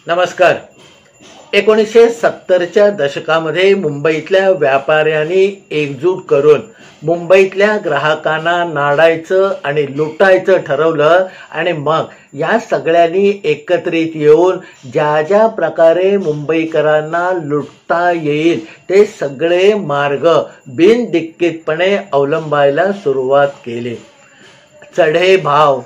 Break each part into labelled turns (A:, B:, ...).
A: नमस्कार. 1970च्या दशकामध्ये मुंबईतल्या व्यापाऱ्यांनी एकजूट करून मुंबईतल्या ग्राहकांना नाडायचं आणि लुटायचं ठरवलं आणि मग या सगळ्यांनी एकत्रित येऊन ज्या ज्या प्रकारे मुंबईकरांना लुटता येईल ते सगळे मार्ग बिनदिक्कीतपणे अवलंबायला सुरुवात केली. चढे भाव,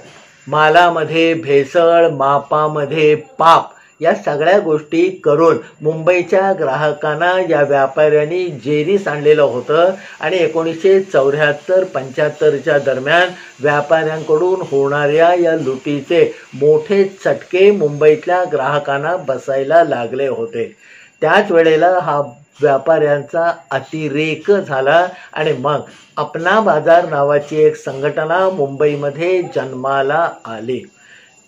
A: मालामध्ये भेसळ, मापामध्ये पाप या सगळ्या गोष्टी करून मुंबईच्या ग्राहकांना या व्यापाऱ्यांनी जेरीस आणलेलं होतं आणि 1974-75च्या दरम्यान व्यापाऱ्यांकडून होणाऱ्या या लुटीचे मोठे चटके मुंबईतल्या ग्राहकांना बसायला लागले होते. त्याच वेळेला हा व्यापाऱ्यांचा अतिरेक झाला आणि मग अपना बाजार नावाची एक संघटना मुंबईमध्ये जन्माला आली.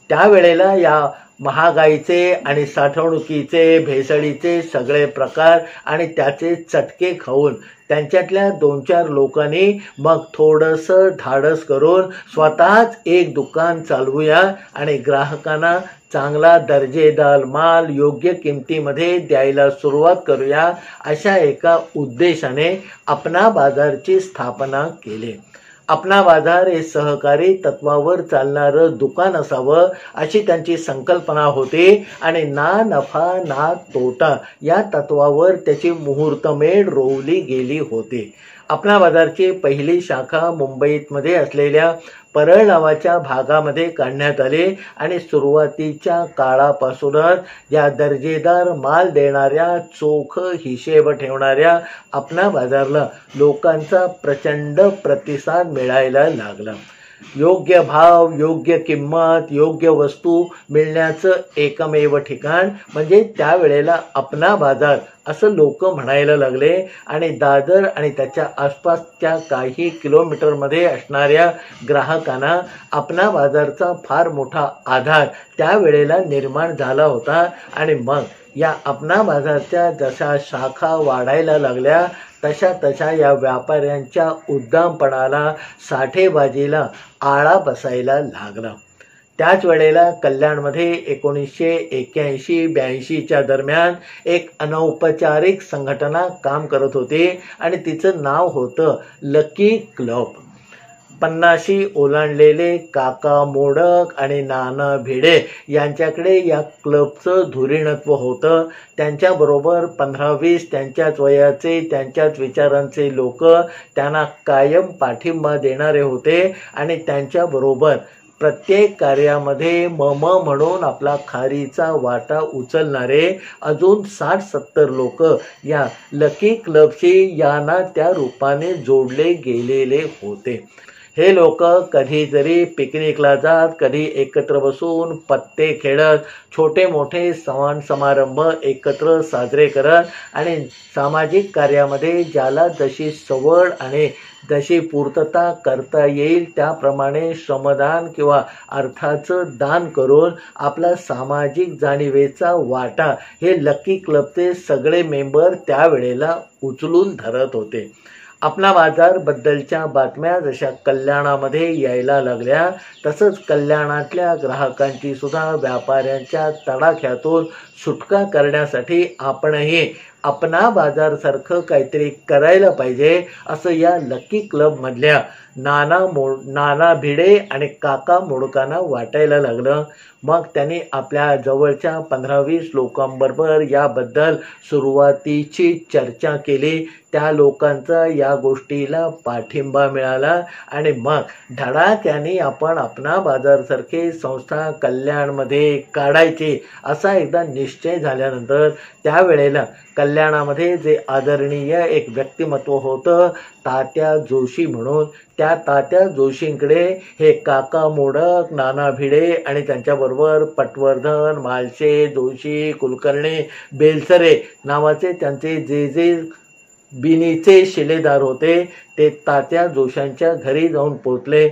A: त्यावेळेला या महागाईचे आणि साठवणुकीचे, भेसळीचे सगळे प्रकार आणि त्याचे चटके खाऊन त्यांच्यातल्या 2-4 लोकांनी मग थोडंसं धाडस करून स्वतःच एक दुकान चालवूया आणि ग्राहकांना चांगला दर्जेदार माल योग्य किमतीमध्ये द्यायला सुरुवात करूया अशा एका उद्देशाने अपना बाजारची स्थापना केली. अपना बाजार हे सहकारी तत्वावर चालणारं दुकान असावं अशी त्यांची संकल्पना होती आणि ना नफा ना तोटा या तत्वावर त्याची मुहूर्तमेढ रोवली गेली होती. अपना बाजारची पहिली शाखा मुंबईमध्ये असलेल्या परळ नावाच्या भागामध्ये काढण्यात आली आणि सुरुवातीच्या काळापासूनच या दर्जेदार माल देणाऱ्या, चोख हिशेब ठेवणाऱ्या अपना बाजारला लोकांचा प्रचंड प्रतिसाद मिळायला लागला. योग्य भाव, योग्य किंमत, योग्य वस्तू मिळण्याचं एकमेव ठिकाण म्हणजे त्यावेळेला अपना बाजार असं लोक म्हणायला लागले आणि दादर आणि त्याच्या आसपासच्या काही किलोमीटरमध्ये असणाऱ्या ग्राहकांना अपना बाजारचा फार मोठा आधार त्यावेळेला निर्माण झाला होता. आणि मग या अपना बाजारच्या जशा शाखा वाढायला लागल्या तशा या व्यापाऱ्यांच्या उद्दामपणाला, साठेबाजीला आळा बसायला लागला. त्याच वेळेला कल्याणमध्ये 1981-82च्या दरम्यान एक अनौपचारिक संघटना काम करत होती आणि तिचं नाव होतं लकी क्लब. 50 ओलांडलेले काका मोडक आणि नाना भिडे यांच्याकडे या क्लबचं धुरीणत्व होतं. त्यांच्याबरोबर 15-20 त्यांच्याच वयाचे, त्यांच्याच विचारांचे लोक त्यांना कायम पाठिंबा देणारे होते आणि त्यांच्याबरोबर प्रत्येक कार्यामध्ये मम म्हणून आपला खारीचा वाटा उचलणारे अजून 60-70 लोक या लकी क्लबशी या ना त्या रूपाने जोडले गेलेले होते. हे लोक कधी जरी पिकनिकला जात, कधी एकत्र बसून पत्ते खेळत, छोटे मोठे सण समारंभ एकत्र साजरे करत आणि सामाजिक कार्यामध्ये ज्याला जशी सवड आणि जशी पूर्तता करता येईल त्याप्रमाणे श्रमदान किंवा अर्थाचं दान करून आपला सामाजिक जाणीवेचा वाटा हे लकी क्लबचे सगळे मेंबर त्यावेळेला उचलून धरत होते. अपना बाजार बद्दलच्या बातम्या जशा कल्याणामध्ये यायला लागल्या तसंच कल्याणातल्या ग्राहकांची सुद्धा व्यापाऱ्यांच्या तडाख्यातून सुटका करण्यासाठी आपणही अपना बाजारसारखं काहीतरी करायला पाहिजे असं या लकी क्लबमधल्या नाना भिडे आणि काका मोडकांना वाटायला लागलं. मग त्यांनी आपल्या जवळच्या 15-20 लोकांबरोबर याबद्दल सुरुवातीची चर्चा केली. त्या लोकांचा या गोष्टीला पाठिंबा मिळाला आणि मग धडाक्याने आपण अपना बाजारसारखे संस्था कल्याणमध्ये काढायची असा एकदा निश्चय झाल्यानंतर त्यावेळेला कल्याणामध्ये जे आदरणीय एक व्यक्तिमत्व होतं तात्या जोशी म्हणून, त्या तात्या जोशींकडे हे काका मोडक, नाना भिडे आणि त्यांच्याबरोबर पटवर्धन, मालशे, जोशी, कुलकर्णी, बेलसरे नावाचे त्यांचे जे बिनीचे शिलेदार होते ते तात्या जोशांच्या घरी जाऊन पोचले.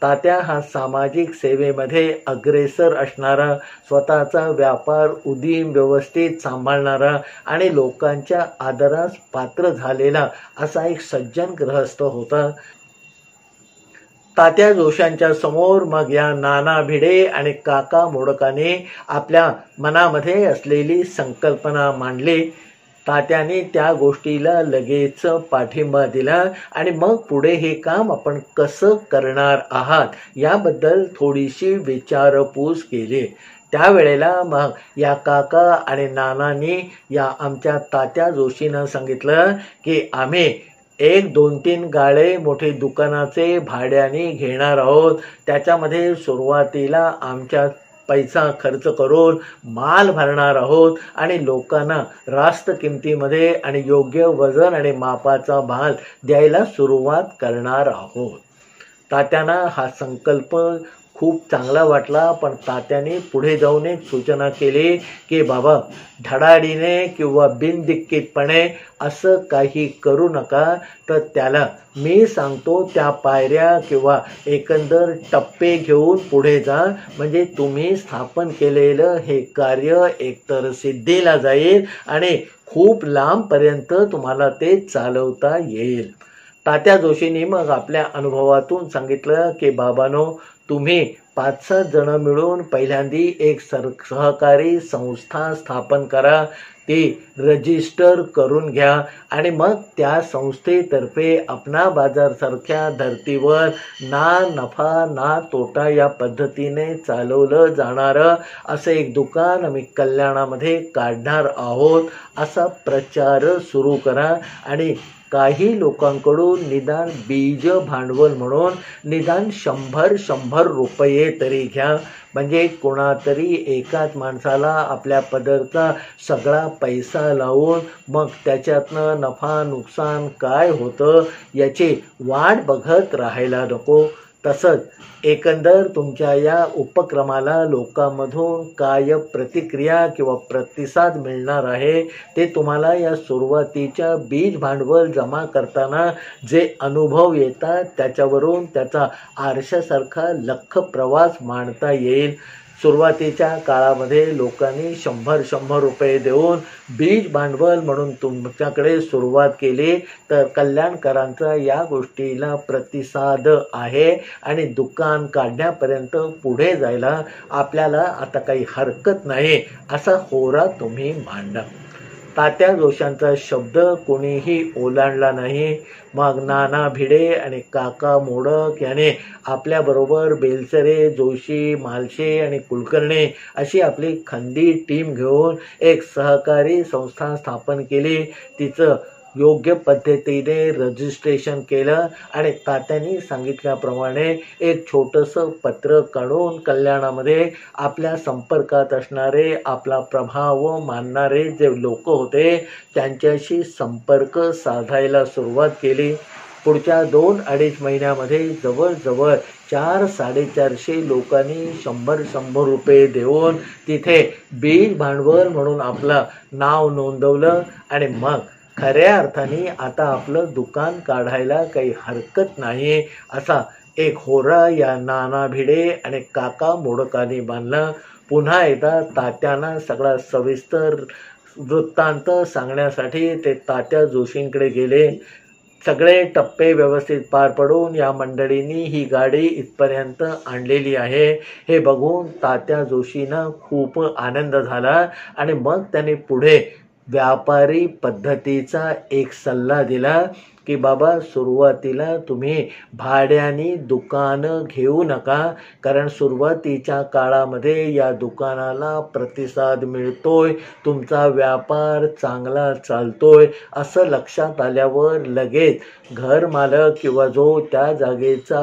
A: तात्या हा सामाजिक सेवेमध्ये अग्रेसर असणारा, स्वतःचा व्यापार उदीम व्यवस्थित सांभाळणारा आणि लोकांच्या आदरास पात्र झालेला असा एक सज्जन गृहस्थ होता. तात्या जोशांच्या समोर मग या नाना भिडे आणि काका मोडकाने आपल्या मनामध्ये असलेली संकल्पना मांडली. तात्याने त्या गोष्टीला लगेच पाठिंबा दिला आणि मग पुढे हे काम आपण कसं करणार आहात याबद्दल थोडीशी विचारपूस केली. त्यावेळेला मग या काका आणि नानांनी या आमच्या तात्या जोशींना सांगितलं की आम्ही 1, 2, 3 गाळे मोठे दुकानाचे भाड्याने घेणार आहोत. त्याच्यामध्ये सुरुवातीला आमच्या पैसा खर्च करून माल भरणार आहोत आणि लोकांना रास्त किमतीमध्ये आणि योग्य वजन आणि मापाचा माल द्यायला सुरुवात करणार आहोत. तात्यांना हा संकल्प खूप चांगला वाटला, पण तात्याने पुढे जाऊन एक सूचना केली की बाबा, धडाडीने किंवा बिनदिक्कीतपणे असं काही करू नका. तर त्याला मी सांगतो त्या पायऱ्या किंवा एकंदर टप्पे घेऊन पुढे जा, म्हणजे तुम्ही स्थापन केलेलं हे कार्य एकतर सिद्धीला जाईल आणि खूप लांबपर्यंत तुम्हाला ते चालवता येईल. तात्या जोशींनी मग आपल्या अनुभवातून सांगितलं की बाबांनो, तुम्ही 5-6 जण मिळून पहिल्यांदी एक सहकारी संस्था स्थापन करा, ती रजिस्टर करून घ्या आणि मग त्या संस्थेतर्फे अपना बाजारसारख्या धर्तीवर ना नफा ना तोटा या पद्धतीने चालवलं जाणारं असं एक दुकान आम्ही कल्याणामध्ये काढणार आहोत असा प्रचार सुरू करा आणि काही लोकांकडून निदान बीज भांडवल म्हणून निदान 100 रुपये तरी घ्या, म्हणजे कोणातरी एकाच माणसाला आपल्या पदरचा सगळा पैसा लावून मग त्याच्यातनं नफा नुकसान काय होतं याची वाट बघत राहायला नको. तसंच एकंदर तुमच्या या उपक्रमाला लोकांमधून काय प्रतिक्रिया किंवा प्रतिसाद मिळणार आहे ते तुम्हाला या सुरुवातीच्या बीज भांडवल जमा करताना जे अनुभव येतात त्याच्यावरून त्याचा आरशासारखा लख प्रवास मांडता येईल. सुरुवातीच्या काळामध्ये लोकांनी 100 रुपये देऊन बीज भांडवल म्हणून तुमच्याकडे सुरुवात केली तर कल्याणकरांचा या गोष्टीला प्रतिसाद आहे आणि दुकान काढण्यापर्यंत पुढे जायला आपल्याला आता काही हरकत नाही असा होरा तुम्ही मांडा. तात्या जोशांचा शब्द कोणीही ओलांडला नाही. मग नाना भिडे आणि काका मोडक याने आपल्याबरोबर बेलसरे, जोशी, मालशे आणि कुलकर्णी अशी आपली खंदी टीम घेऊन एक सहकारी संस्था स्थापन केली. तिचं योग्य पद्धतीने रजिस्ट्रेशन केलं आणि तात्यांनी सांगितल्याप्रमाणे एक छोटंसं पत्र काढून कल्याणामध्ये आपल्या संपर्कात असणारे, आपला प्रभाव मानणारे जे लोक होते त्यांच्याशी संपर्क साधायला सुरुवात केली. पुढच्या 2-2.5 महिन्यामध्ये जवळजवळ 400-450 लोकांनी 100 रुपये देऊन तिथे बीज भांडवल म्हणून आपलं नाव नोंदवलं आणि मग खऱ्या अर्थाने आता आपलं दुकान काढायला काही हरकत नाही असा एक होरा या नाना भिडे आणि काका मोडकांनी बांधला. पुन्हा एकदा तात्यांना सगळा सविस्तर वृत्तांत सांगण्यासाठी ते तात्या जोशींकडे गेले. सगळे टप्पे व्यवस्थित पार पडून या मंडळींनी ही गाडी इथपर्यंत आणलेली आहे हे बघून तात्या जोशींना खूप आनंद झाला आणि मग त्याने पुढे व्यापारी पद्धतीचा एक सल्ला दिला की बाबा, सुरुवातीला तुम्ही भाड्याने दुकानं घेऊ नका, कारण सुरुवातीच्या काळामध्ये या दुकानाला प्रतिसाद मिळतोय, तुमचा व्यापार चांगला चालतोय असं लक्षात आल्यावर लगेच घर मालक किंवा जो त्या जागेचा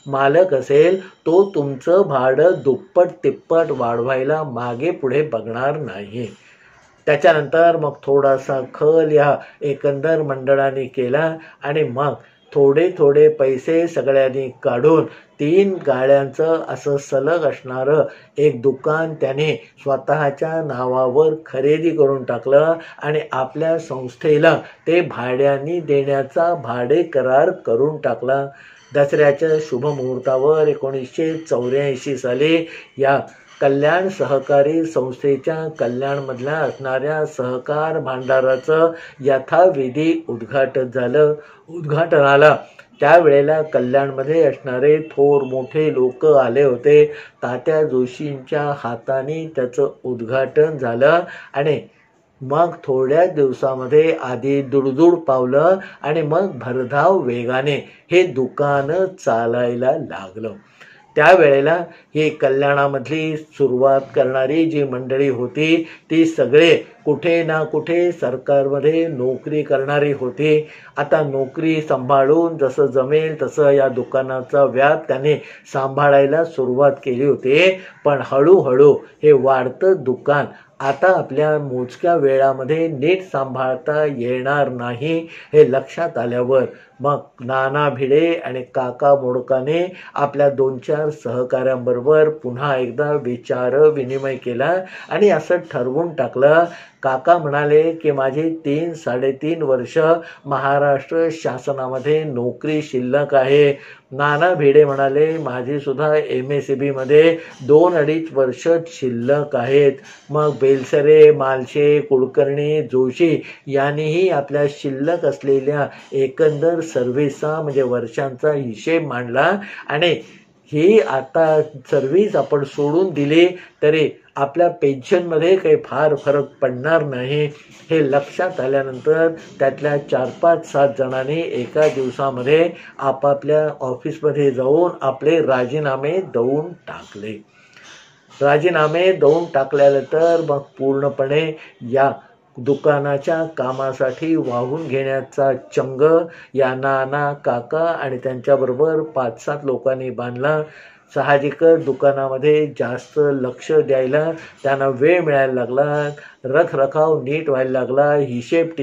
A: मालक असेल तो तुमचं भाडं दुप्पट तिप्पट वाढवायला मागे पुढे बघणार नाही. त्याच्यानंतर मग थोडासा खल या एकंदर मंडळाने केला आणि मग थोडे पैसे सगळ्यांनी काढून 3 गाड्यांचं असं सलग असणारं एक दुकान त्याने स्वतःच्या नावावर खरेदी करून टाकलं आणि आपल्या संस्थेला ते भाड्याने देण्याचा भाडे करार करून टाकला. दसऱ्याच्या शुभमुहूर्तावर 1984 साली या कल्याण सहकारी संस्थेच्या कल्याणमधल्या असणाऱ्या सहकार भांडाराचं यथाविधी उद्घाटन झालं. उद्घाटनाला त्यावेळेला कल्याणमध्ये असणारे थोर मोठे लोक आले होते. तात्या जोशींच्या हाताने त्याचं उद्घाटन झालं आणि मग थोड्या दिवसामध्ये आधी दुडदुड पावलं आणि मग भरधाव वेगाने हे दुकान चालायला लागलं. त्यावेळेला ही कल्याणामधली सुरुवात करणारी जी मंडळी होती ती सगळे कुठे ना कुठे सरकारमध्ये नोकरी करणारी होती. आता नोकरी सांभाळून जसं जमेल तसं या दुकानाचा व्याप त्याने सांभाळायला सुरुवात केली होती. पण हळूहळू हे वाढतं दुकान आता आपल्या मोजक्या वेळामध्ये नीट सांभाळता येणार नाही हे लक्षात आल्यावर मग नाना भिडे आणि काका मोडकाने आपल्या 2-4 सहकाऱ्यांबरोबर पुन्हा एकदा विचार विनिमय केला आणि असं ठरवून टाकलं. काका म्हणाले की माझी 3-3.5 वर्ष महाराष्ट्र शासनामध्ये नोकरी शिल्लक आहे. नाना भिडे म्हणाले माझी सुद्धा MSEB मध्ये 2-2.5 वर्ष शिल्लक आहेत. मग बेलसरे, मालशे, कुलकर्णी, जोशी यांनीही आपल्या शिल्लक असलेल्या एकंदर सर्व्हिसचा म्हणजे वर्षांचा हिशेब मांडला आणि ही आता सर्व्हिस आपण सोडून दिली तरी आपल्या पेन्शनमध्ये काही फार फरक पडणार नाही हे लक्षात आल्यानंतर त्यातल्या 4-5-7 जणांनी एका दिवसामध्ये आपापल्या ऑफिसमध्ये जाऊन आपले राजीनामे देऊन टाकले. राजीनामे देऊन टाकल्यानंतर मग पूर्णपणे या दुकानाच्या कामासाठी वाहून घेण्याचा चंग या नाना, काका आणि त्यांच्याबरोबर 5-7 लोकांनी बांधला. साहजिकच दुकानामध्ये जास्त लक्ष द्यायला त्यांना वेळ मिळायला लागला. रखरखाव नीट व्हायला लागला. हिशेब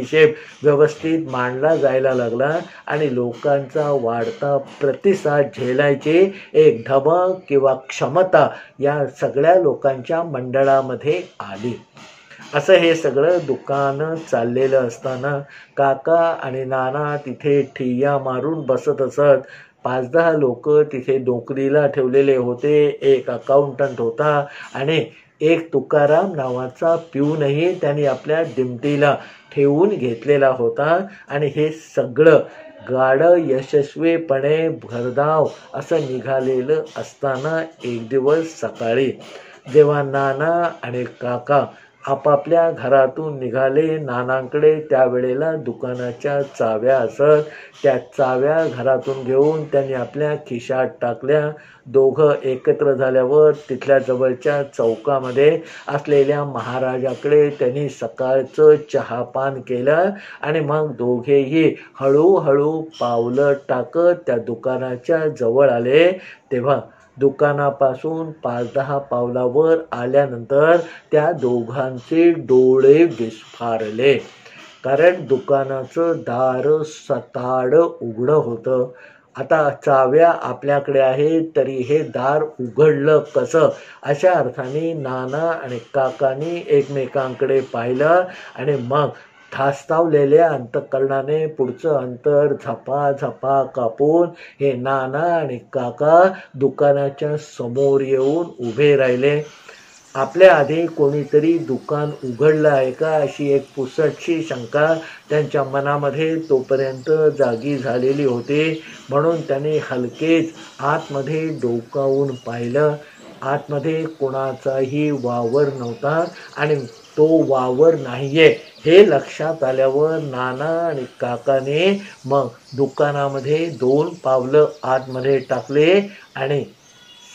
A: व्यवस्थित मांडला जायला लागला आणि लोकांचा वाढता प्रतिसाद झेलायची एक धमक किंवा क्षमता या सगळ्या लोकांच्या मंडळामध्ये आली. असं हे सगळं दुकान चाललेलं असताना काका आणि नाना तिथे ठिय्या मारून बसत असत. 5-10 लोक तिथे नोकरीला ठेवलेले होते. एक अकाउंटंट होता आणि एक तुकाराम नावाचा पिऊनही त्यांनी आपल्या दिमतीला ठेवून घेतलेला होता. आणि हे सगळं गाडं यशस्वीपणे भरधाव असं निघालेलं असताना एक दिवस सकाळी जेव्हा नाना आणि काका आपापल्या घरातून निघाले, नानांकडे त्यावेळेला दुकानाच्या चाव्या असत. त्या चाव्या घरातून घेऊन त्यांनी आपल्या खिशात टाकल्या. दोघं एकत्र झाल्यावर तिथल्या जवळच्या चौकामध्ये असलेल्या महाराजाकडे त्यांनी सकाळचं चहापान केलं आणि मग दोघेही हळूहळू पावलं टाकत त्या दुकानाच्या जवळ आले. तेव्हा दुकानापासून 5-10 पावलावर आल्यानंतर त्या दोघांचे डोळे विस्फारले. कारण दुकानाचं दार सताड उघडं होतं. आता चाव्या आपल्याकडे आहेत तरी हे दार उघडलं कसं अशा अर्थाने नाना आणि काकांनी एकमेकांकडे पाहिलं आणि मग ठासतावलेल्या अंतःकरणाने पुढचं अंतर झपाझपा कापून हे नाना आणि काका दुकानाच्या समोर येऊन उभे राहिले. आपल्या आधी कोणीतरी दुकान उघडलं आहे का अशी एक पुसटशी शंका त्यांच्या मनामध्ये तोपर्यंत जागी झालेली होती. म्हणून त्यांनी हलकेच आतमध्ये डोकावून पाहिलं. आतमध्ये कोणाचाही वावर नव्हता आणि तो वावर नाहीये हे लक्षात आल्यावर नाना आणि काकाने मग दुकानामध्ये 2 पावलं आतमध्ये टाकले आणि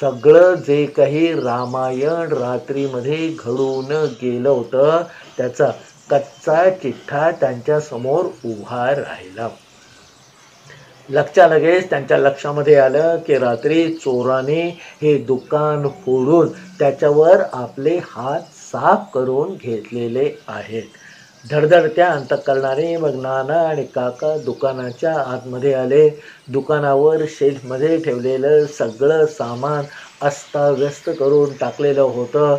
A: सगळं जे काही रामायण रात्रीमध्ये घडून गेलं होतं त्याचा कच्चा चिठ्ठा त्यांच्या समोर उभा राहिला. लगेच त्यांच्या लक्षामध्ये आलं की रात्री चोराने हे दुकान फोडून त्याच्यावर आपले हात साफ करून घेतलेले आहेत. धडधडत्या अंतःकरणाने मग नाना आणि काका दुकानाच्या आतमध्ये आले. दुकानावर शेल्फमध्ये ठेवलेलं सगळं सामान अस्ताव्यस्त करून टाकलेलं होतं.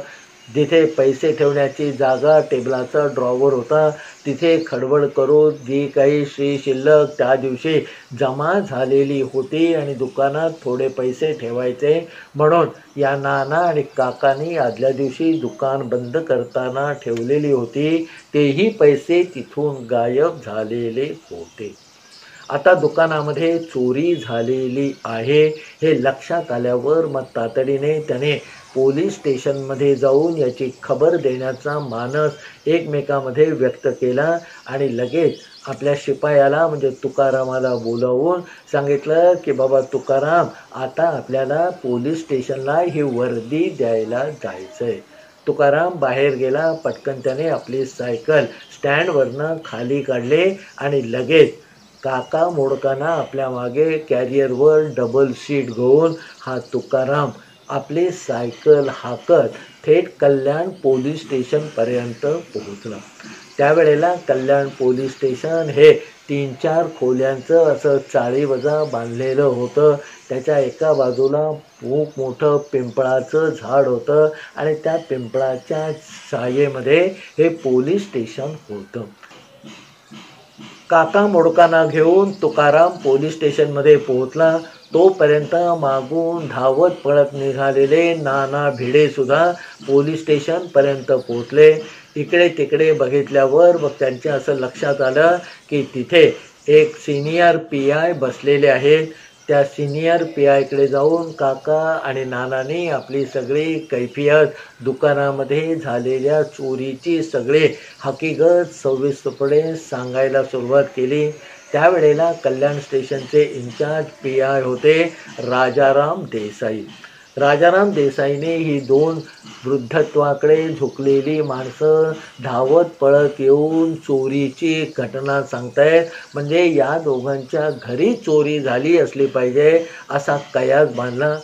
A: जिथे पैसे ठेवण्याची जागा टेबलाचा ड्रॉवर होता तिथे खडबड करून जी काही शिल्लक त्या दिवशी जमा झालेली होती आणि दुकानात थोडे पैसे ठेवायचे म्हणून या नाना आणि काकांनी आदल्या दिवशी दुकान बंद करताना ठेवलेली होती तेही पैसे तिथून गायब झालेले होते. आता दुकानामध्ये चोरी झालेली आहे हे लक्षात आल्यावर मग तातडीने त्याने पोलीस स्टेशनमध्ये जाऊन याची खबर देण्याचा मानस एकमेकामध्ये व्यक्त केला आणि लगेच आपल्या शिपायाला म्हणजे तुकारामाला बोलावून सांगितलं की बाबा तुकाराम, आता आपल्याला पोलीस स्टेशनला ही वर्दी द्यायला जायचंय. तुकाराम बाहेर गेला. पटकन त्याने आपली सायकल स्टँडवरनं खाली काढले आणि लगेच काका मोडकांना आपल्या मागे कॅरियरवर डबल सीट घेऊन हा तुकाराम आपली सायकल हाकत थेट कल्याण पोलीस स्टेशनपर्यंत पोहोचला. त्यावेळेला कल्याण पोलीस स्टेशन हे 3-4 खोल्यांचं असं चाळीवजा बांधलेलं होतं. त्याच्या एका बाजूला खूप मोठं पिंपळाचं झाड होतं आणि त्या पिंपळाच्या छायेमध्ये हे पोलीस स्टेशन होतं. काका मोडकांना घेऊन तुकाराम पोलीस स्टेशनमध्ये पोहोचला. तोपर्यंत मागून धावत पळत निघालेले नाना भिडे सुद्धा पोलीस स्टेशनपर्यंत पोहोचले. इकडे तिकडे बघितल्यावर मग त्यांच्या असं लक्षात आलं की तिथे एक सिनियर PI बसलेले आहेत. त्या सिनियर PIकडे जाऊन काका आणि नानांनी आपली सगळी कैफियत, दुकानामध्ये झालेल्या चोरीची सगळे हकीकत सविस्तरपणे सांगायला सुरुवात केली. त्यावेळेला कल्याण स्टेशनचे इन्चार्ज PI होते राजाराम देसाई. राजाराम देसाईने ही 2 वृद्धत्वाकडे झुकलेली माणसं धावत पळत येऊन चोरीची घटना सांगतायत. म्हणजे या दोघांच्या घरी चोरी झाली असली पाहिजे असा कयास बांधला.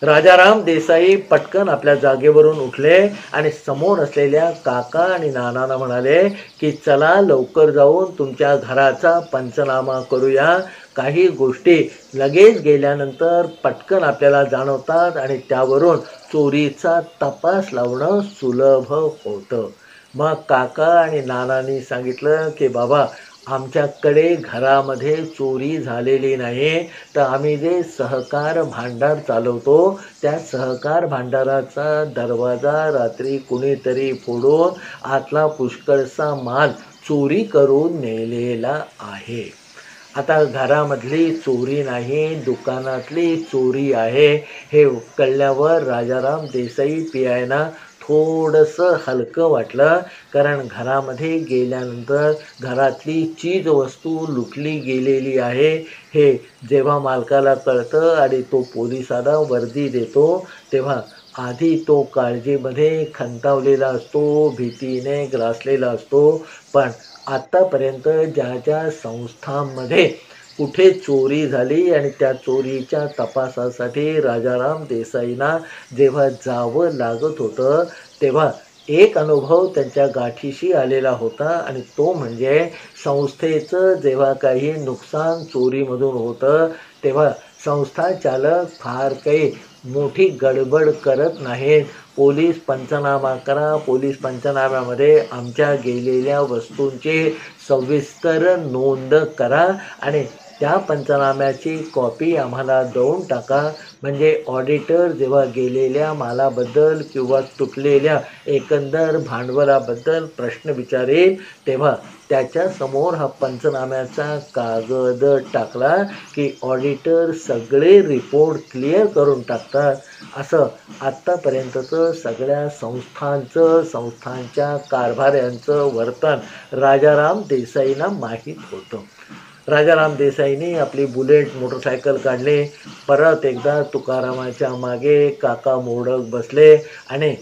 A: राजाराम देसाई पटकन आपल्या जागेवरून उठले आणि समोर असलेल्या काका आणि नानांना म्हणाले की चला लवकर जाऊन तुमच्या घराचा पंचनामा करूया. काही गोष्टी लगेच गेल्यानंतर पटकन आपल्याला जाणवतात आणि त्यावरून चोरीचा तपास लावणं सुलभ होतं. मग काका आणि नानांनी सांगितलं की बाबा, आमच्याकडे घरामध्ये चोरी झालेली नाही, तर आम्ही जे सहकार भांडार चालवतो त्या सहकार भांडाराचा दरवाजा रात्री कुणीतरी फोडून आतला पुष्कळसा माल चोरी करून नेलेला आहे. आता घरामधली चोरी नाही, दुकानातली चोरी आहे हे कळल्यावर राजाराम देसाई PIना थोडंसं हलकं वाटलं. कारण घरामध्ये गेल्यानंतर घरातली चीजवस्तू लुटली गेलेली आहे हे जेव्हा मालकाला कळतं आणि तो पोलिसाला वर्दी देतो तेव्हा आधी तो काळजीमध्ये खंतावलेला असतो, भीतीने ग्रासलेला असतो. पण आत्तापर्यंत ज्या ज्या संस्थांमध्ये कुठे चोरी झाली आणि त्या चोरीच्या तपासासाठी राजाराम देसाईंना जेव्हा जावं लागत होतं तेव्हा एक अनुभव त्यांच्या गाठीशी आलेला होता आणि तो म्हणजे संस्थेचं जेव्हा काही नुकसान चोरीमधून होतं तेव्हा संस्था चालक फार काही मोठी गडबड करत नाहीत. पोलीस पंचनामा करा, पोलीस पंचनाम्यामध्ये आमच्या गेलेल्या वस्तूंची सविस्तर नोंद करा आणि त्या पंचनाम्याची कॉपी आम्हाला देऊन टाका. म्हणजे ऑडिटर जेव्हा गेलेल्या मालाबद्दल किंवा तुटलेल्या एकंदर भांडवलाबद्दल प्रश्न विचारेल तेव्हा त्याच्यासमोर हा पंचनाम्याचा कागद टाकला की ऑडिटर सगळे रिपोर्ट क्लिअर करून टाकतात. असं आत्तापर्यंतचं सगळ्या संस्थांच्या कारभाऱ्यांचं वर्तन राजाराम देसाईंना माहीत होतं. राजाराम देसाईंनी आपली बुलेट मोटरसायकल काढले. परत एकदा तुकारामाच्या मागे काका मोडक बसले आणि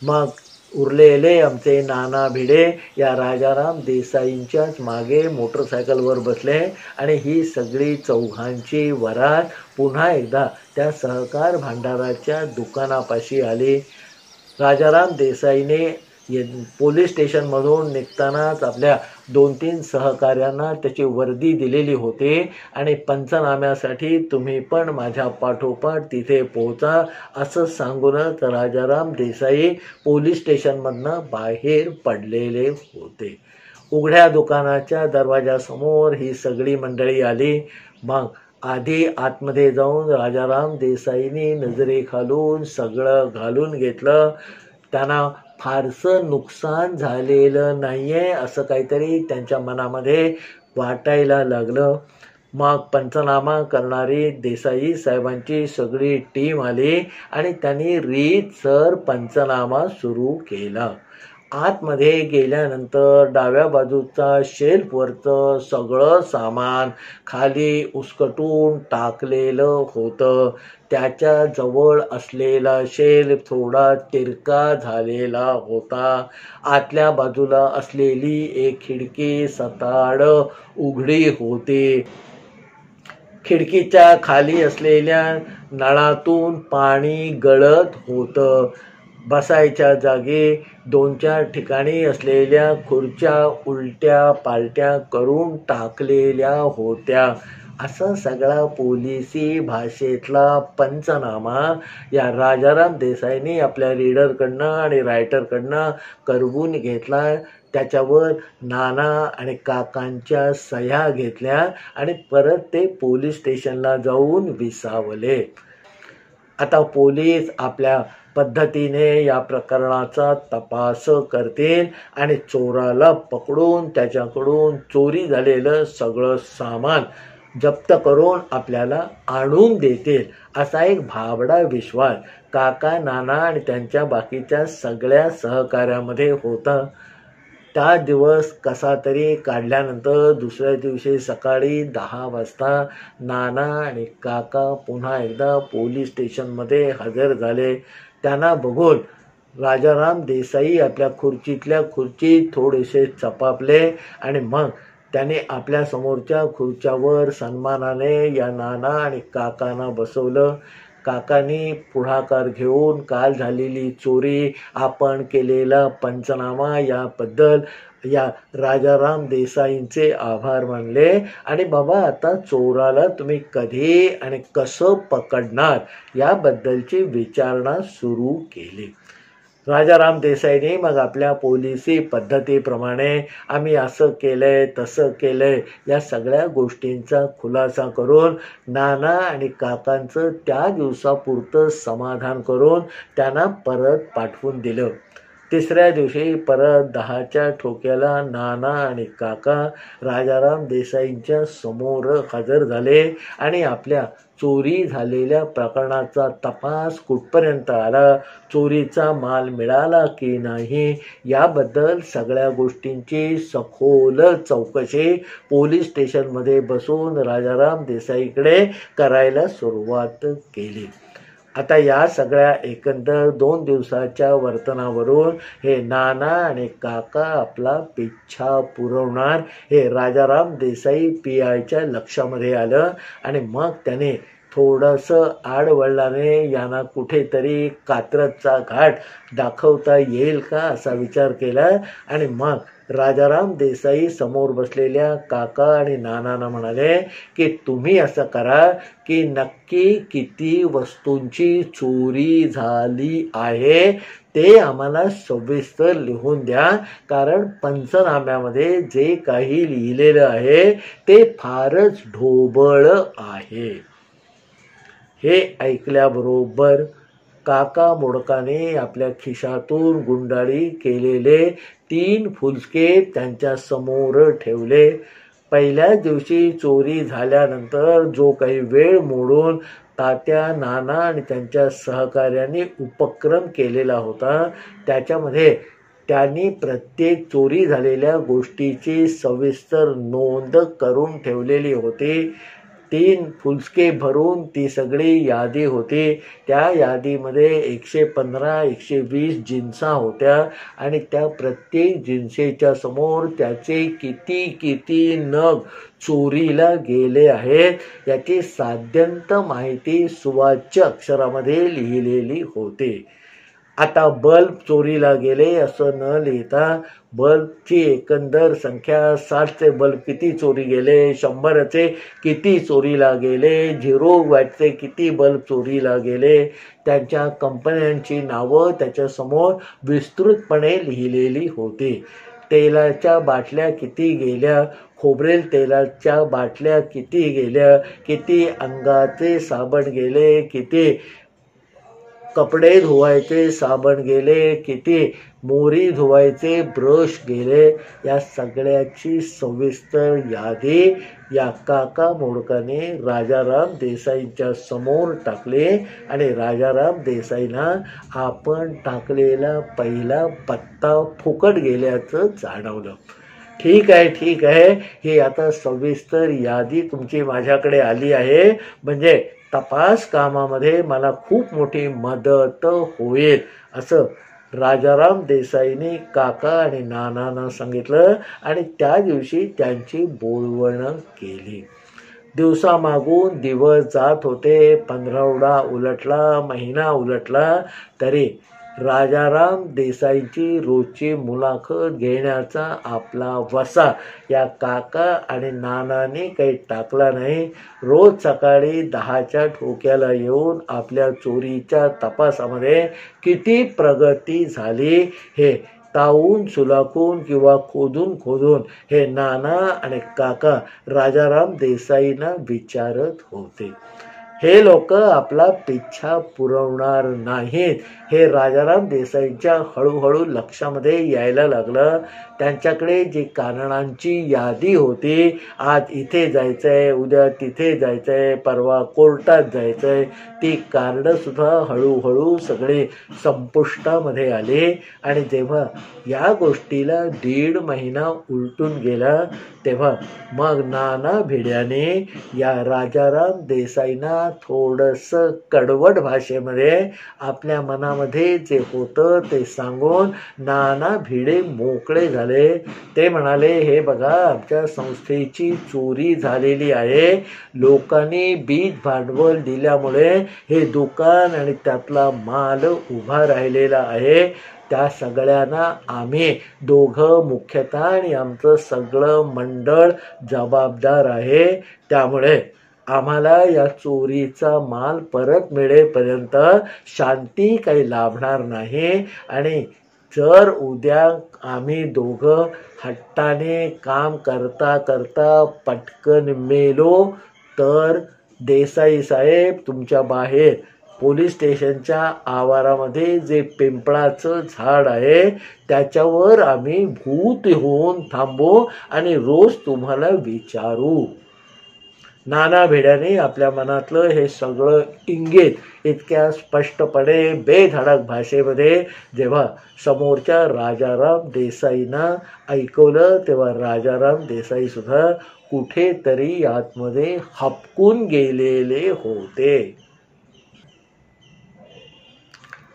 A: मग उरलेले आमचे नाना भिडे या राजाराम देसाईंच्याच मागे मोटरसायकलवर बसले आणि ही सगळी चौघांची वरात पुन्हा एकदा त्या सहकार भांडाराच्या दुकानापाशी आली. राजाराम देसाईने पोलीस स्टेशनमधून निघतानाच आपल्या 2-3 सहकाऱ्यांना त्याची वर्दी दिलेली होती आणि पंचनाम्यासाठी तुम्ही पण माझ्या पाठोपाठ तिथे पोहोचा असं सांगूनच राजाराम देसाई पोलीस स्टेशनमधनं बाहेर पडलेले होते. उघड्या दुकानाच्या दरवाजासमोर ही सगळी मंडळी आली. मग आधी आतमध्ये जाऊन राजाराम देसाईंनी नजरेखालून सगळं घालून घेतलं. त्यांना फारसं नुकसान झालेलं नाही आहे असं काहीतरी त्यांच्या मनामध्ये वाटायला लागलं. मग पंचनामा करणारी देसाई साहेबांची सगळी टीम आली आणि त्यांनी रीतसर पंचनामा सुरू केला. आतमध्ये गेल्यानंतर डाव्या बाजूचा शेल्फवरचं सगळं सामान खाली उसकटून टाकलेलं होतं. त्याच्या जवळ असलेला शेल्फ थोडा तिरका झालेला होता. आतल्या बाजूला असलेली एक खिडकी सताड उघडी होती. खिडकीच्या खाली असलेल्या नळातून पाणी गळत होतं. बसायच्या जागी 2-4 ठिकाणी असलेल्या खुर्च्या उलट्या पालट्या करून टाकलेल्या होत्या. असा सगळा पोलिसी भाषेतला पंचनामा या राजाराम देसाईंनी आपल्या रीडरकडनं आणि रायटरकडनं करवून घेतला. त्याच्यावर नाना आणि काकांच्या सह्या घेतल्या आणि परत ते पोलीस स्टेशनला जाऊन विसावले. आता पोलीस आपल्या पद्धतीने या प्रकरणाचा तपास करतील आणि चोराला पकडून त्याच्याकडून चोरी झालेलं सगळं सामान जप्त करून आपल्याला आणून देतील असा एक भाबडा विश्वास काका, नाना आणि त्यांच्या बाकीच्या सगळ्या सहकार्यामध्ये होता. त्या दिवस कसा तरी काढल्यानंतर दुसऱ्या दिवशी सकाळी 10 वाजता नाना आणि काका पुन्हा एकदा पोलीस स्टेशनमध्ये हजर झाले. त्यांना बघून राजाराम देसाई आपल्या खुर्चीतल्या खुर्चीत थोडेसे चपापले आणि मग त्याने आपल्या समोरच्या खुर्च्यावर सन्मानाने या नाना आणि काकांना बसवलं. काकांनी पुढाकार घेऊन काल झालेली चोरी, आपण केलेला पंचनामा याबद्दल या राजाराम देसाईंचे आभार मानले आणि बाबा आता चोराला तुम्ही कधी आणि कसं पकडणार याबद्दलची विचारणा सुरू केली. राजाराम देसाईंनी मग आपल्या पोलिसी पद्धतीप्रमाणे आम्ही असं केलंय तसं केलंय या सगळ्या गोष्टींचा खुलासा करून नाना आणि काकांचं त्या दिवसापुरतं समाधान करून त्यांना परत पाठवून दिलं. तिसऱ्या दिवशी परत 10च्या ठोक्याला नाना आणि काका राजाराम देसाईंच्या समोर हजर झाले आणि आपल्या चोरी झालेल्या प्रकरणाचा तपास कुठपर्यंत आला, चोरीचा माल मिळाला की नाही याबद्दल सगळ्या गोष्टींची सखोल चौकशी पोलीस स्टेशनमध्ये बसून राजाराम देसाईकडे करायला सुरुवात केली. आता या सगळ्या एकंदर 2 दिवसाच्या वर्तनावरून हे नाना आणि काका आपला पिच्छा पुरवणार हे राजाराम देसाई PIच्या लक्षामध्ये आलं आणि मग त्याने थोडंसं आडवळल्याने यांना कुठेतरी कात्रजचा घाट दाखवता येईल का असा विचार केला आणि मग राजाराम देसाई समोर बसलेल्या काका आणि नानांना म्हणाले की तुम्ही असं करा की नक्की किती वस्तूंची चोरी झाली आहे ते आम्हाला सविस्तर लिहून द्या, कारण पंचनाम्यामध्ये जे काही लिहिलेलं आहे ते फारच ढोबळ आहे. हे ऐकल्याबरोबर काका मोडकाने आपल्या खिशातून गुंडाळी केलेले 3 फुलके त्यांच्या समोर ठेवले. पहिल्या दिवशी चोरी झाल्यानंतर जो काही वेळ मोडून तात्या, नाना आणि त्यांच्या सहकार्यांनी उपक्रम केलेला होता त्याच्यामध्ये त्यांनी प्रत्येक चोरी झालेल्या गोष्टीची सविस्तर नोंद करून ठेवलेली होती. 3 फुलके भरून ती सगळी यादी होती. त्या यादीमध्ये 115-120 जिन्सा होत्या आणि त्या प्रत्येक जिन्सेच्या समोर त्याचे किती नग चोरीला गेले आहेत याची साध्यंत माहिती सुवाच्य अक्षरामध्ये लिहिलेली होती. आता बल्ब चोरीला गेले असं न लिहिता बल्बची एकंदर संख्या, 60चे बल्ब किती चोरी गेले, 100चे किती चोरीला गेले, 0 वॅटचे किती बल्ब चोरीला गेले, त्यांच्या कंपन्यांची नावं त्याच्यासमोर विस्तृतपणे लिहिलेली होती. तेलाच्या बाटल्या किती गेल्या, खोबरेल तेलाच्या बाटल्या किती गेल्या, किती अंगाचे साबण गेले, किती कपडे धुवायचे साबण गेले, किती मोरी धुवायचे ब्रश गेले, या सगळ्याची सविस्तर यादी या काका मोडकाने राजाराम देसाईंच्या समोर टाकले आणि राजाराम देसाईंना आपण टाकलेला पहिला पत्ता फुकट गेल्याचं जाणवलं. ठीक आहे, ही आता सविस्तर यादी तुमची माझ्याकडे आली आहे, म्हणजे तपास कामामध्ये मला खूप मोठी मदत होईल, असं राजाराम देसाईंनी काका आणि नानांना सांगितलं आणि त्या दिवशी त्यांची बोलवणं केली. दिवसामागून दिवस जात होते, पंधरवडा उलटला, महिना उलटला, तरी राजाराम देसाईंची रोजची मुलाखत घेण्याचा आपला वसा या काका आणि नानाने काही टाकला नाही. रोज सकाळी 10च्या ठोक्याला येऊन आपल्या चोरीच्या तपासामध्ये किती प्रगती झाली हे तावून सुलाखून किंवा खोदून हे नाना आणि काका राजाराम देसाईंना विचारत होते. हे लोक आपला पिच्छा पुरवणार नाहीत हे राजाराम देसाईंच्या हळूहळू लक्षामध्ये यायला लागलं. त्यांच्याकडे जी कारणांची यादी होती, आज इथे जायचंय, उद्या तिथे जायचंय, परवा कोर्टात जायचंय, ती कारणं सुद्धा हळूहळू सगळे संपुष्टामध्ये आले. आणि जेव्हा या गोष्टीला 1.5 महिना उलटून गेला, तेव्हा मग नाना भिड्याने या राजाराम देसाईंना थोडंसं कडवट भाषेमध्ये आपल्या मनामध्ये जे होतं ते सांगून नाना भिडे मोकळे झाले. ते म्हणाले, हे बघा, आमच्या संस्थेची चोरी झालेली आहे. लोकांनी बीज भांडवल दिल्यामुळे हे दुकान आणि त्यातला माल उभा राहिलेला आहे. त्या सगळ्यांना आम्ही दोघं मुख्यतः आणि आमचं सगळं मंडळ जबाबदार आहे. त्यामुळे आम्हाला या चोरीचा माल परत मिळेपर्यंत शांती काही लाभणार नाही. आणि जर उद्या आम्ही दोघं हट्टाने काम करता करता पटकन मेलो तर देसाई साहेब, तुमच्या बाहेर पोलीस स्टेशनच्या आवारामध्ये जे पिंपळाचं झाड आहे त्याच्यावर आम्ही भूत होऊन थांबू आणि रोज तुम्हाला विचारू. नाना भिड्याने आपल्या मनातलं हे सगळं इंगित इतक्या स्पष्टपणे बेधडक भाषेमध्ये जेव्हा समोरच्या राजाराम देसाईंना ऐकवलं, तेव्हा राजाराम देसाई सुद्धा कुठेतरी आतमध्ये हबकून गेलेले होते.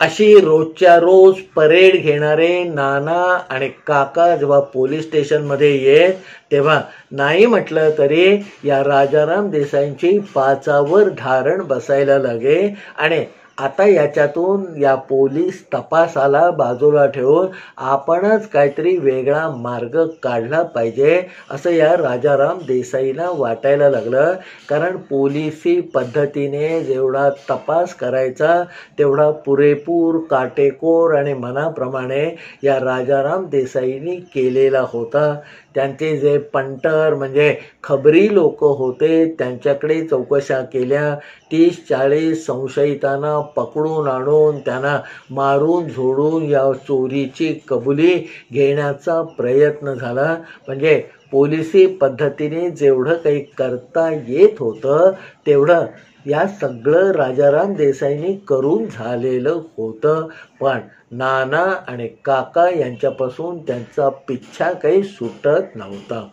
A: अशी रोजच्या रोज परेड घेणारे नाना आणि काका जेव्हा पोलीस स्टेशनमध्ये येत, तेव्हा नाही म्हटलं तरी या राजाराम देसाईंची पाचावर धारण बसायला लागे. आणि आता याच्यातून या पोलीस तपासाला बाजूला ठेवून आपणच काहीतरी वेगळा मार्ग काढला पाहिजे असं या राजाराम देसाईंना वाटायला लागलं. कारण पोलिसी पद्धतीने जेवढा तपास करायचा तेवढा पुरेपूर, काटेकोर आणि मनाप्रमाणे या राजाराम देसाईंनी केलेला होता. त्यांचे जे पंटर म्हणजे खबरी लोक होते त्यांच्याकडे चौकशा केल्या. 30-40 संशयितांना पकडून आणून त्यांना मारून झोडून या चोरीची कबुली घेण्याचा प्रयत्न झाला. म्हणजे पोलिसी पद्धतीने जेवढं काही करता येत होतं तेवढं या सगळं राजाराम देसाईंनी करून झालेलं होतं. पण नाना आणि काका यांच्यापासून त्यांचा पिच्छा काही सुटत नव्हता.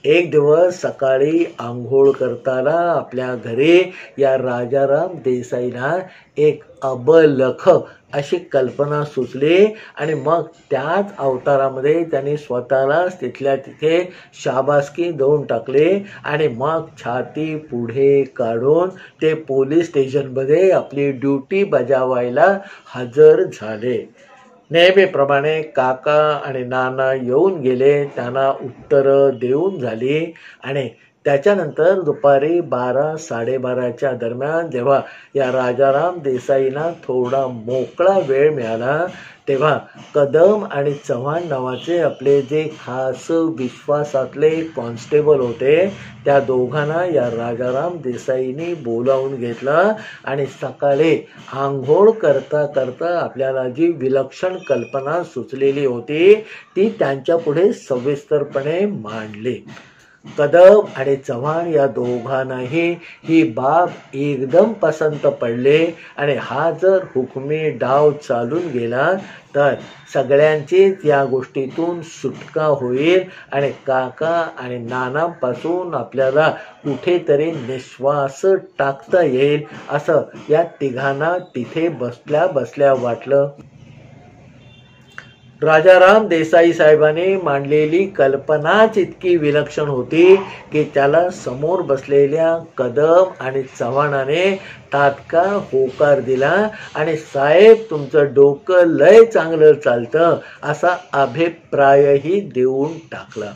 A: एक दिवस सकाळी आंघोळ करताना आपल्या घरी या राजाराम देसाईंना एक अबलख अशी कल्पना सुचली आणि मग त्याच अवतारामध्ये त्यांनी स्वतःलाच तिथल्या तिथे शाबासकी देऊन टाकले आणि मग छाती पुढे काढून ते पोलीस स्टेशनमध्ये आपली ड्युटी बजावायला हजर झाले. नेहमीप्रमाणे काका आणि नाना येऊन गेले, त्यांना उत्तरं देऊन झाली आणि त्याच्यानंतर दुपारी 12-12:30च्या दरम्यान जेव्हा या राजाराम देसाईंना थोडा मोकळा वेळ मिळाला तेव्हा कदम आणि चव्हाण नावाचे आपले जे खास विश्वासातले कॉन्स्टेबल होते त्या दोघांना या राजाराम देसाईंनी बोलावून घेतलं आणि सकाळी आंघोळ करता करता आपल्याला जी विलक्षण कल्पना सुचलेली होती ती त्यांच्यापुढे सविस्तरपणे मांडली. कदम आणि चव्हाण या दोघांनाही ही बाब एकदम पसंत पडले आणि हा जर हुकमी डाव चालून गेला तर सगळ्यांचीच या गोष्टीतून सुटका होईल आणि काका आणि नानांपासून आपल्याला कुठेतरी निश्वास टाकता येईल असं या तिघांना तिथे बसल्या बसल्या वाटलं. राजाराम देसाई साहेबांनी मांडलेली कल्पनाच इतकी विलक्षण होती की त्याला समोर बसलेल्या कदम आणि चव्हाणाने तात्काळ होकार दिला आणि साहेब तुमचं डोकं लय चांगलं चालतं असा अभिप्रायही देऊन टाकला.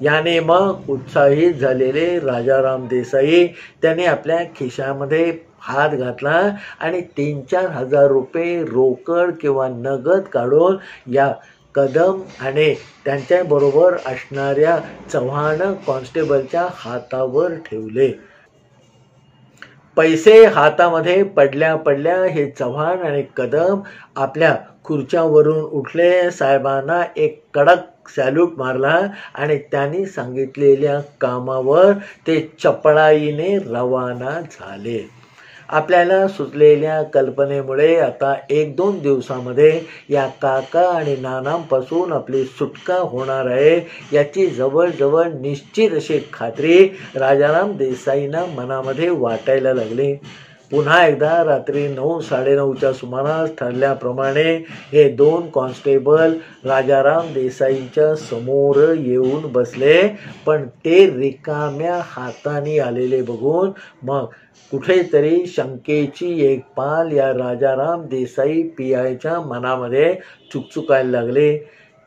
A: याने मग उत्साहित झालेले राजाराम देसाई त्यांनी आपल्या खिशामध्ये हात घातला आणि 3-4 हजार रुपये रोकड किंवा नगद काढून या कदम आणि त्यांच्याबरोबर असणाऱ्या चव्हाण कॉन्स्टेबलच्या हातावर ठेवले. पैसे हातामध्ये पडल्या पडल्या हे चव्हाण आणि कदम आपल्या खुर्च्यावरून उठले, साहेबांना एक कडक सॅल्यूट मारला आणि त्यांनी सांगितलेल्या कामावर ते चपळाईने रवाना झाले. आपल्याला सुचलेल्या कल्पनेमुळे आता 1-2 दिवसामध्ये या काका आणि नानांपासून आपली सुटका होणार आहे याची जवळजवळ निश्चित अशी खात्री राजाराम देसाईंना मनामध्ये वाटायला लागली. पुन्हा एकदा रात्री 9-9:30च्या सुमारास ठरल्याप्रमाणे हे 2 कॉन्स्टेबल राजाराम देसाईंच्या समोर येऊन बसले. पण ते रिकाम्या हाताने आलेले बघून मग कुठेतरी शंकेची एक पाल या राजाराम देसाई पीआयच्या मनामध्ये चुकचुकायला लागले.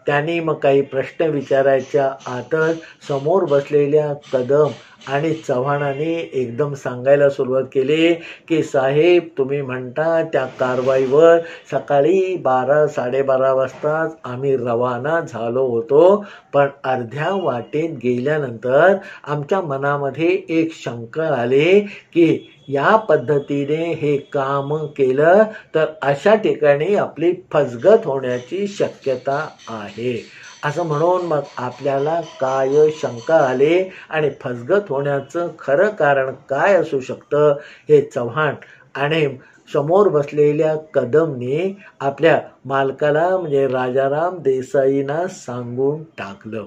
A: त्यांनी मग काही प्रश्न विचारायच्या आतच समोर बसलेल्या कदम आणि चव्हाणाने एकदम सांगायला सुरुवात केली की साहेब तुम्ही म्हणता त्या कारवाईवर सकाळी 12-12:30 वाजताच आम्ही रवाना झालो होतो, पण अर्ध्या वाटेत गेल्यानंतर आमच्या मनामध्ये एक शंका आली की या पद्धतीने हे काम केलं तर अशा ठिकाणी आपली फसगत होण्याची शक्यता आहे. असं म्हणून मग आपल्याला काय शंका आली आणि फसगत होण्याचं खरं कारण काय असू शकतं हे चव्हाण आणि समोर बसलेल्या कदमने आपल्या मालकाला म्हणजे राजाराम देसाईंना सांगून टाकलं.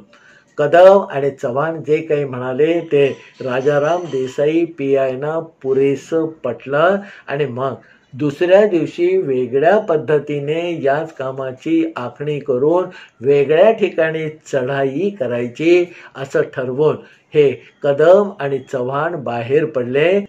A: कदम आणि चव्हाण जे काही म्हणाले ते राजाराम देसाई पीआयना पुरेसं पटलं आणि मग दुसऱ्या दिवशी वेगळ्या पद्धतीने याच कामाची आखणी करून वेगळ्या ठिकाणी चढाई करायची असं ठरवून हे कदम आणि चव्हाण बाहेर पडले.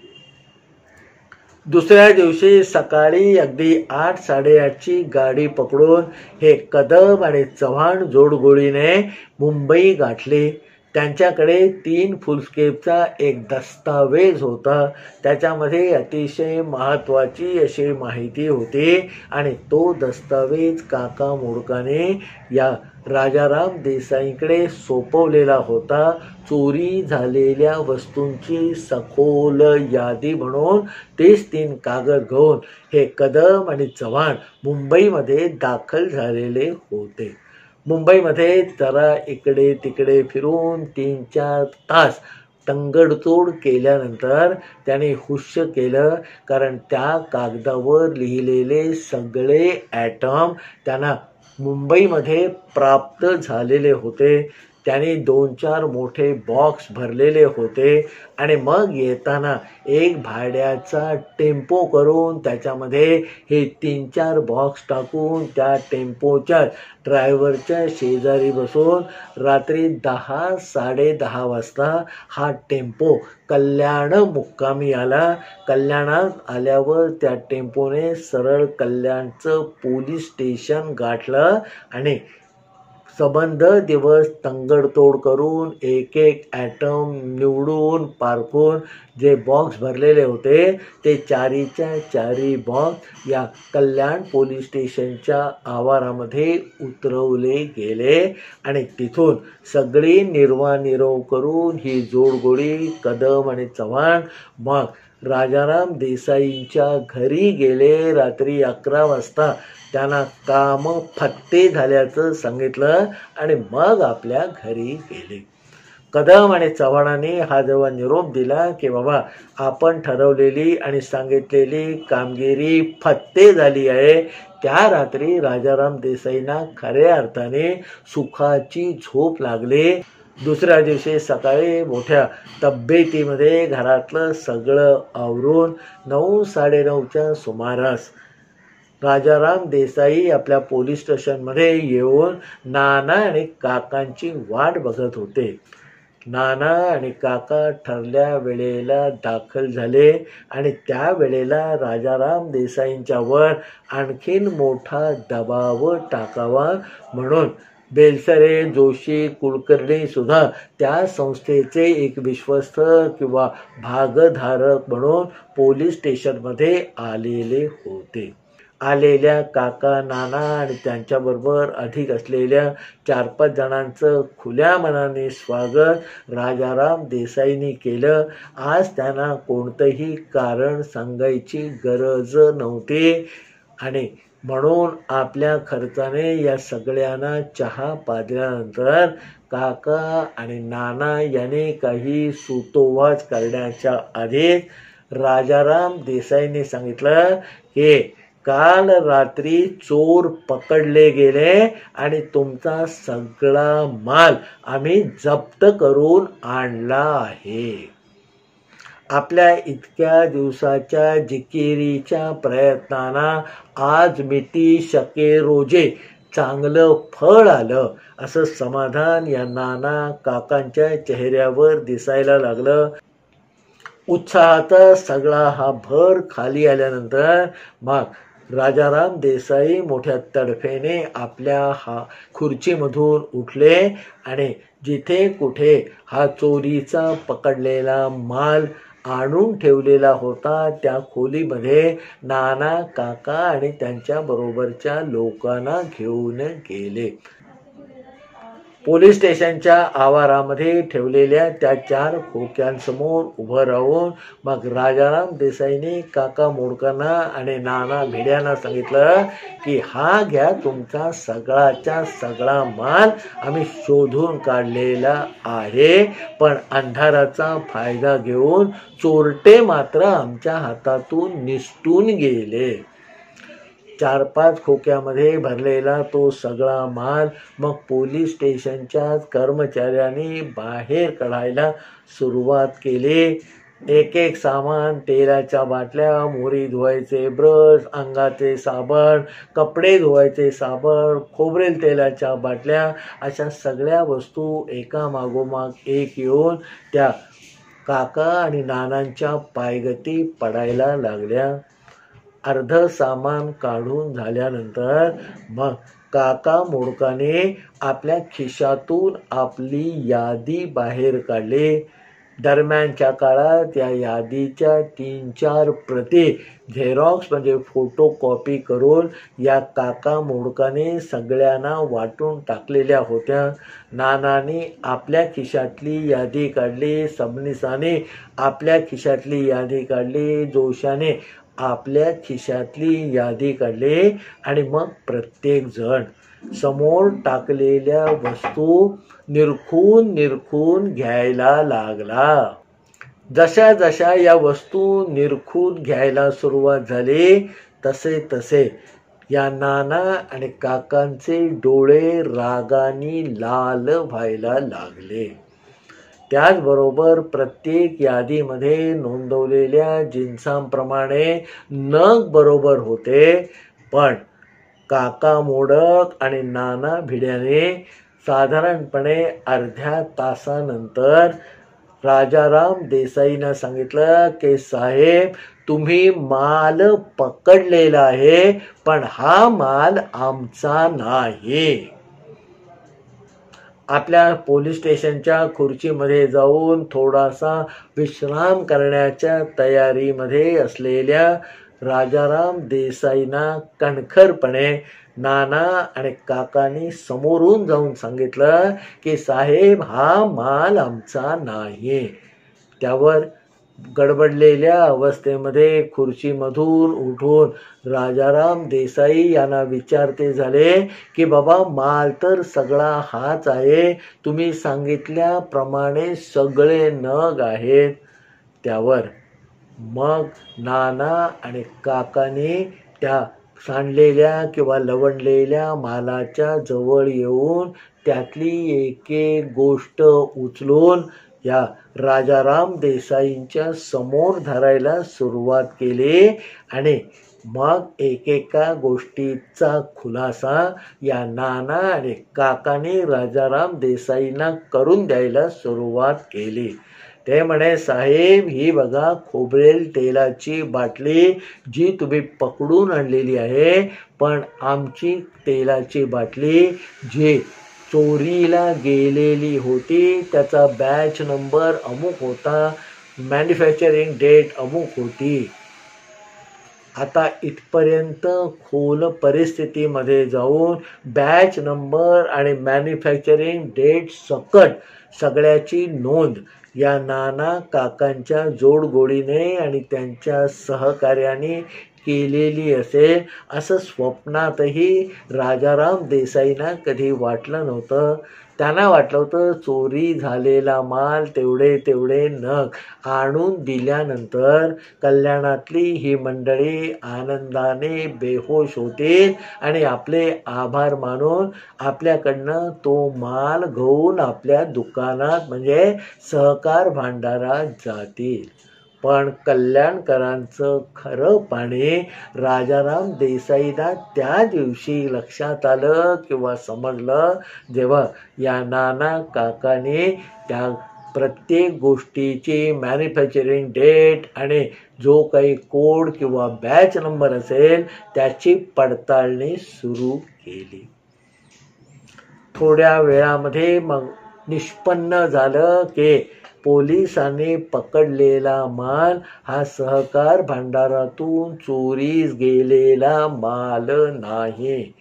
A: दुसऱ्या दिवशी सकाळी अगदी 8-8:30ची गाडी पकडून हे कदम आणि चव्हाण जोडगोळीने मुंबई गाठले. त्यांच्याकडे 3 फुलस्केपचा एक दस्तावेज होता. त्याच्यामध्ये अतिशय महत्त्वाची अशी माहिती होती आणि तो दस्तावेज काका मोडकाने या राजाराम देसाईंकडे सोपवलेला होता. चोरी झालेल्या वस्तूंची सखोल यादी म्हणून तेच 3 कागद घेऊन हे कदम आणि चव्हाण मुंबईमध्ये दाखल झालेले होते. मुंबईमध्ये जरा इकडे तिकडे फिरून 3-4 तास तंगडतोड केल्यानंतर त्याने हुश्य केलं, कारण त्या कागदावर लिहिलेले सगळे ॲटम त्यांना मुंबईमध्ये प्राप्त झालेले होते. त्याने 2-4 मोठे बॉक्स भरलेले होते आणि मग येताना एक भाड्याचा टेम्पो करून त्याच्यामध्ये हे 3-4 बॉक्स टाकून त्या टेम्पोच्या ड्रायव्हरच्या शेजारी बसून रात्री 10-10:30 वाजता हा टेम्पो कल्याण मुक्कामी आला. कल्याणात आल्यावर त्या टेम्पोने सरळ कल्याणचं पोलीस स्टेशन गाठलं आणि संबंध दिवस तंगडतोड करून एक एक ॲटम निवडून पारखून जे बॉक्स भरलेले होते ते चारीच्या चारी बॉक्स या कल्याण पोलीस स्टेशनच्या आवारामध्ये उतरवले गेले आणि तिथून सगळी निर्वानिरव करून ही जोडगोळी कदम आणि चव्हाण मग राजाराम देसाईंच्या घरी गेले. रात्री 11 वाजता त्यांना काम फत्ते झाल्याचं सांगितलं आणि मग आपल्या घरी गेले. कदम आणि चव्हाणांनी हा जेव्हा निरोप दिला की बाबा आपण ठरवलेली आणि सांगितलेली कामगिरी फत्ते झाली आहे, त्या रात्री राजाराम देसाईंना खऱ्या अर्थाने सुखाची झोप लागली. दुसऱ्या दिवशी सकाळी मोठ्या तब्येतीमध्ये घरातलं सगळं आवरून 9-9:30च्या सुमारास राजाराम देसाई आपल्या पोलीस स्टेशनमध्ये येऊन नाना आणि काकांची वाट बघत होते. नाना आणि काका ठरल्या वेळेला दाखल झाले आणि त्या वेळेला राजाराम देसाईंच्यावर आणखीन मोठा दबाव टाकावा म्हणून बेलसरे, जोशी, कुलकर्णी सुद्धा त्या संस्थेचे एक विश्वस्त किंवा भागधारक म्हणून पोलीस स्टेशनमध्ये आलेले होते. आलेल्या काका, नाना आणि त्यांच्याबरोबर अधिक असलेल्या 4-5 जणांचं खुल्या मनाने स्वागत राजाराम देसाईंनी केलं. आज त्यांना कोणतंही कारण सांगायची गरज नव्हती आणि म्हणून आपल्या खर्चाने या सगळ्यांना चहा पाजल्यानंतर काका आणि नाना यांनी काही सुतोवाच करण्याच्या आधीच राजाराम देसाईंनी सांगितलं की काल रात्री चोर पकडले गेले आणि तुमचा सगळा माल आम्ही जप्त करून आणला आहे. आपल्या इतक्या दिवसाच्या जिकिरीच्या प्रयत्नांना आज मिती शके रोजे चांगलं फळ आलं असं समाधान या नाना काकांच्या चेहऱ्यावर दिसायला लागलं. उत्साहाचा सगळा हा भर खाली आल्यानंतर मग राजाराम देसाई मोठ्या तडफेने आपल्या खुर्चीमधून उठले आणि जिथे कुठे हा चोरीचा पकडलेला माल आणून ठेवलेला होता त्या खोलीमध्ये नाना, काका आणि त्यांच्या बरोबरच्या लोकांना घेऊन गेले. पोलीस स्टेशनच्या आवारामध्ये ठेवलेल्या त्या 4 खोक्यांसमोर उभं राहून मग राजाराम देसाईंनी काका मोडकांना आणि नाना भिड्यांना सांगितलं की हा घ्या तुमचा सगळाच्या सगळा माल आम्ही शोधून काढलेला आहे, पण अंधाराचा फायदा घेऊन चोरटे मात्र आमच्या हातातून निसटून गेले. 4-5 खोक्यामध्ये भरलेला तो सगळा माल मग पोलीस स्टेशनच्या कर्मचाऱ्यांनी बाहेर काढायला सुरुवात केली. एक एक सामान, तेलाच्या बाटल्या, मोरी धुवायचे ब्रश, अंगाचे साबण, कपडे धुवायचे साबण, खोबरेल तेलाच्या बाटल्या अशा सगळ्या वस्तू एका मागोमाग एक येऊन त्या काका आणि नानांच्या पायगती पडायला लागल्या. अर्ध सामान काढून झाल्यानंतर मग काका मोडकाने आपल्या खिशातून आपली यादी बाहेर काढली. दरम्यानच्या काळात या यादीच्या 3-4 प्रती झेरॉक्स म्हणजे फोटो कॉपी करून या काका मोडकाने सगळ्यांना वाटून टाकलेल्या होत्या. नानाने आपल्या खिशातली यादी काढली, सबनीसाने आपल्या खिशातली यादी काढली, जोशाने आपल्या खिशातली यादी काढली आणि मग प्रत्येक जण समोर टाकलेल्या वस्तू निरखून घ्यायला लागला. जशा जशा या वस्तू निरखून घ्यायला सुरुवात झाली तसे तसे या नाना आणि काकांचे डोळे रागाने लाल व्हायला लागले. त्याचबरोबर प्रत्येक यादीमध्ये नोंदवलेल्या जिन्सांप्रमाणे नग बरोबर होते, पण काका मोडक आणि नाना भिड्याने साधारणपणे अर्ध्या तासानंतर राजाराम देसाईंना सांगितलं की साहेब तुम्ही माल पकडलेला आहे, पण हा माल आमचा नाही. आपल्या पोलीस स्टेशनच्या खुर्चीमध्ये जाऊन थोडासा विश्राम करण्याच्या तयारीमध्ये असलेल्या राजाराम देसाईंना कणखरपणे नाना आणि काकांनी समोरून जाऊन सांगितलं की साहेब, हा माल आमचा नाही. त्यावर गडबडलेल्या अवस्थेमध्ये खुर्चीमधून उठून राजाराम देसाई यांना विचारते झाले की बाबा, माल तर सगळा हाच आहे, तुम्ही सांगितल्याप्रमाणे सगळे नग आहेत. त्यावर मग नाना आणि काकांनी त्या सांडलेल्या किंवा लवणलेल्या मालाच्या जवळ येऊन त्यातली एक एक गोष्ट उचलून या राजाराम देसाईंच्या समोर धरायला सुरुवात केली आणि मग एकेका गोष्टीचा खुलासा या नाना आणि काकांनी राजाराम देसाईंना करून द्यायला सुरुवात केली. ते म्हणे, साहेब, ही बघा खोबरेल तेलाची बाटली जी तुम्ही पकडून आणलेली आहे, पण आमची तेलाची बाटली जी चोरीला गेलेली होती त्याचा बॅच नंबर अमुक होता, मॅन्युफॅक्चरिंग डेट अमुक होती. आता इथपर्यंत खोल परिस्थितीमध्ये जाऊन बॅच नंबर आणि मॅन्युफॅक्चरिंग डेट सकट सगळ्याची नोंद या नाना काकांच्या जोडगोळीने आणि त्यांच्या सहकार्याने केलेली असेल असं स्वप्नातही राजाराम देसाईंना कधी वाटलं नव्हतं. त्यांना वाटलं होतं चोरी झालेला माल तेवढे नग आणून दिल्यानंतर कल्याणातली ही मंडळी आनंदाने बेहोश होतील आणि आपले आभार मानून आपल्याकडनं तो माल घेऊन आपल्या दुकानात म्हणजे सहकार भांडारात जातील. पण कल्याणकरांचं खरं पाणी राजाराम देसाईंना त्या दिवशी लक्षात आलं किंवा समजलं जेव्हा या नाना काकांनी त्या प्रत्येक गोष्टीची मॅन्युफॅक्चरिंग डेट आणि जो काही कोड किंवा बॅच नंबर असेल त्याची पडताळणी सुरू केली. थोड्या वेळामध्ये मग निष्पन्न झालं की पोलिसांनी पकडलेला माल हा सहकार भांडारातून चोरीस गेलेला माल नाही.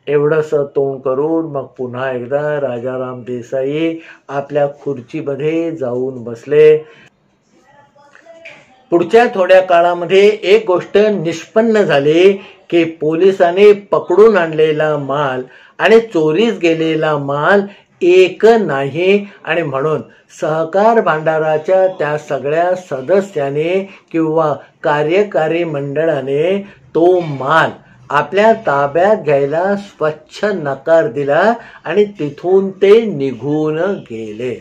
A: एवढंसं तोंड करून मग पुन्हा एकदा राजाराम देसाई आपल्या खुर्चीमध्ये जाऊन बसले. पुढच्या थोड्या काळामध्ये एक गोष्ट निष्पन्न झाली की पोलिसांनी पकडून आणलेला माल आणि चोरीस गेलेला माल एक नाही आणि म्हणून सहकार भांडाराच्या त्या सगळ्या सदस्याने किंवा कार्यकारी मंडळाने तो माल आपल्या ताब्यात घ्यायला स्वच्छ नकार दिला आणि तिथून ते निघून गेले.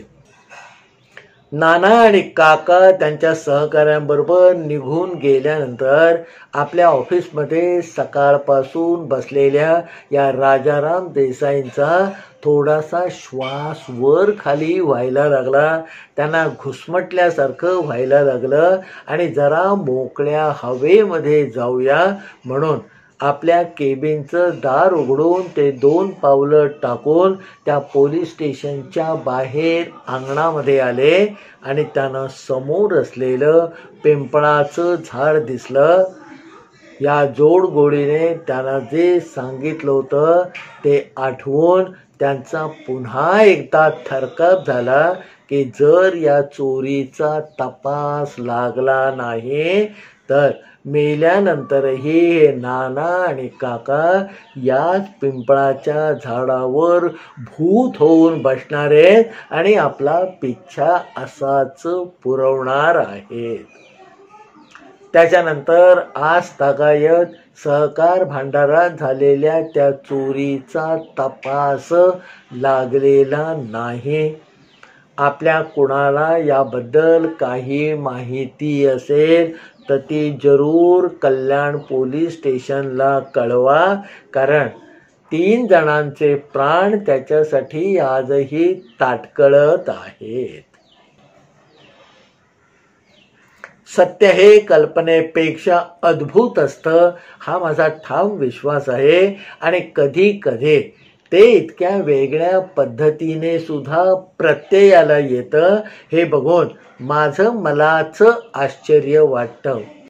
A: नाना आणि काका त्यांच्या सहकाऱ्यांबरोबर निघून गेल्यानंतर आपल्या ऑफिसमध्ये सकाळपासून बसलेल्या या राजाराम देसाईंचा थोडासा श्वास वर खाली व्हायला लागला. त्यांना घुसमटल्यासारखं व्हायला लागलं आणि जरा मोकळ्या हवेमध्ये जाऊया म्हणून आपल्या केबिनचं दार उघडून ते 2 पावलं टाकून त्या पोलीस स्टेशनच्या बाहेर अंगणामध्ये आले आणि त्यांना समोर असलेलं पिंपळाचं झाड दिसलं. या जोडगोळीने त्यांना जे सांगितलं होतं ते आठवून त्यांचा पुन्हा एकदा थरकाप झाला की जर या चोरीचा तपास लागला नाही तर मेल्यानंतरही हे नाना आणि काका याच पिंपळाच्या झाडावर भूत होऊन बसणार आहेत आणि आपला पिच्छा असाच पुरवणार आहेत. त्याच्यानंतर आज तागायत सहकार भांडारात झालेल्या त्या चोरीचा तपास लागलेला नाही. आपल्या कुणाला याबद्दल काही माहिती असेल तर ती जरूर कल्याण पोलीस स्टेशनला कळवा, कारण 3 जणांचे प्राण त्याच्यासाठी आजही ताटकळत आहेत. सत्य हे कल्पनेपेक्षा अद्भुत असतं हा माझा ठाम विश्वास आहे आणि कधी कधी ते इतक्या वेगळ्या पद्धतीने सुद्धा प्रत्ययाला येतं हे बघून माझं मलाच आश्चर्य वाटतं.